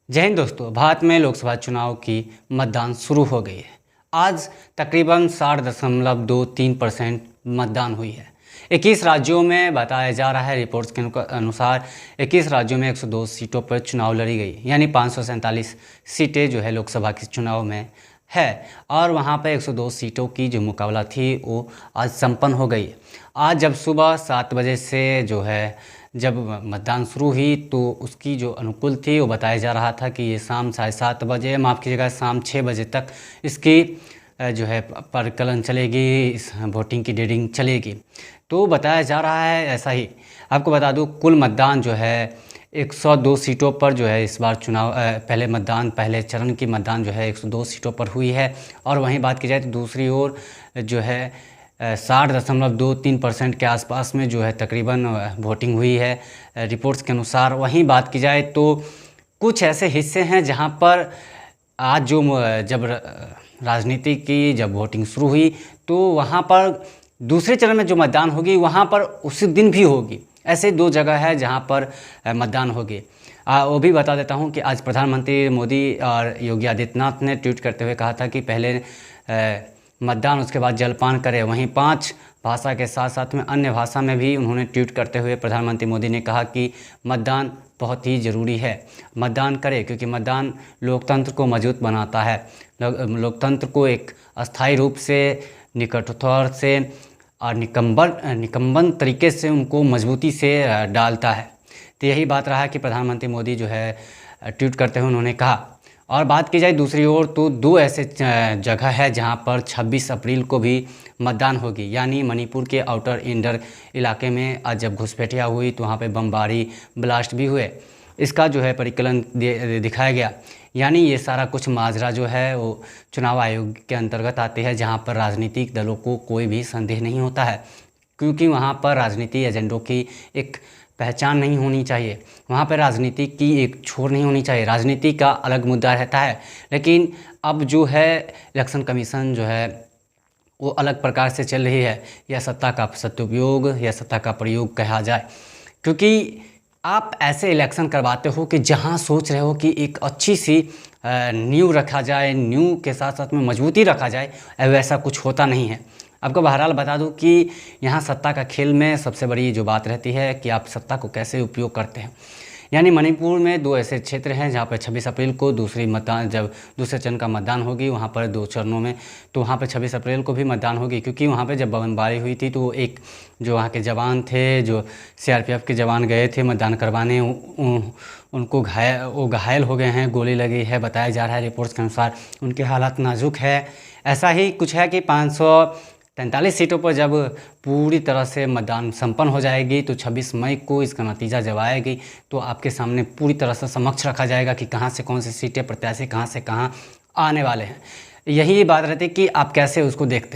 जय हिंद दोस्तों। भारत में लोकसभा चुनाव की मतदान शुरू हो गई है। आज तकरीबन 60.23% मतदान हुई है। 21 राज्यों में बताया जा रहा है, रिपोर्ट्स के अनुसार 21 राज्यों में 102 सीटों पर चुनाव लड़ी गई, यानी 547 सीटें जो है लोकसभा के चुनाव में है। और वहां पर 102 सीटों की जो मुकाबला थी वो आज संपन्न हो गई। आज जब सुबह 7 बजे से जो है जब मतदान शुरू हुई तो उसकी जो अनुकूल थी वो बताया जा रहा था कि ये शाम 7:30 बजे, माफ़ कीजिएगा शाम 6 बजे तक इसकी जो है परिकलन चलेगी, इस वोटिंग की डेटिंग चलेगी। तो बताया जा रहा है ऐसा ही। आपको बता दूं कुल मतदान जो है 102 सीटों पर जो है इस बार चुनाव पहले चरण की मतदान जो है 102 सीटों पर हुई है। और वहीं बात की जाए तो दूसरी ओर जो है 60.23% के आसपास में जो है तकरीबन वोटिंग हुई है रिपोर्ट्स के अनुसार। वहीं बात की जाए तो कुछ ऐसे हिस्से हैं जहां पर आज जब राजनीति की जब वोटिंग शुरू हुई तो वहां पर दूसरे चरण में जो मतदान होगी वहां पर उसी दिन भी होगी। ऐसे 2 जगह है जहां पर मतदान होगी। वो भी बता देता हूं कि आज प्रधानमंत्री मोदी और योगी आदित्यनाथ ने ट्वीट करते हुए कहा था कि पहले मतदान उसके बाद जलपान करें। वहीं 5 भाषा के साथ साथ में अन्य भाषा में भी उन्होंने ट्वीट करते हुए प्रधानमंत्री मोदी ने कहा कि मतदान बहुत ही ज़रूरी है, मतदान करें, क्योंकि मतदान लोकतंत्र को मजबूत बनाता है, लोकतंत्र को एक अस्थायी रूप से, निकटतौर से और निकम्बन तरीके से उनको मजबूती से डालता है। तो यही बात रहा कि प्रधानमंत्री मोदी जो है ट्वीट करते हुए उन्होंने कहा। और बात की जाए दूसरी ओर तो 2 ऐसे जगह है जहां पर 26 अप्रैल को भी मतदान होगी, यानी मणिपुर के आउटर इंडर इलाके में आज जब घुसपैठियाँ हुई तो वहां पे बमबारी ब्लास्ट भी हुए। इसका जो है परिकलन दिखाया गया। यानी ये सारा कुछ माजरा जो है वो चुनाव आयोग के अंतर्गत आते हैं, जहाँ पर राजनीतिक दलों को कोई भी संदेह नहीं होता है, क्योंकि वहाँ पर राजनीति एजेंडों की एक पहचान नहीं होनी चाहिए, वहाँ पर राजनीति की एक छोर नहीं होनी चाहिए। राजनीति का अलग मुद्दा रहता है, लेकिन अब जो है इलेक्शन कमीशन जो है वो अलग प्रकार से चल रही है, या सत्ता का सदुपयोग या सत्ता का प्रयोग कहा जाए। क्योंकि आप ऐसे इलेक्शन करवाते हो कि जहाँ सोच रहे हो कि एक अच्छी सी नींव रखा जाए, नींव के साथ साथ में मजबूती रखा जाए, वैसा कुछ होता नहीं है। आपको बहरहाल बता दूं कि यहाँ सत्ता का खेल में सबसे बड़ी जो बात रहती है कि आप सत्ता को कैसे उपयोग करते हैं। यानी मणिपुर में 2 ऐसे क्षेत्र हैं जहाँ पर 26 अप्रैल को जब दूसरे चरण का मतदान होगी, वहाँ पर 2 चरणों में, तो वहाँ पर 26 अप्रैल को भी मतदान होगी। क्योंकि वहाँ पर जब बमबारी हुई थी तो एक जो वहाँ के जवान थे, जो CRPF के जवान गए थे मतदान करवाने, उनको घायल हो गए हैं, गोली लगी है, बताया जा रहा है रिपोर्ट्स के अनुसार। उनके हालात नाजुक है। ऐसा ही कुछ है कि 543 सीटों पर जब पूरी तरह से मतदान संपन्न हो जाएगी तो 26 मई को इसका नतीजा जब आएगी तो आपके सामने पूरी तरह से समक्ष रखा जाएगा कि कहां से कौन सी सीटें प्रत्याशी कहां से कहां आने वाले हैं। यही बात रहती है कि आप कैसे उसको देखते हैं।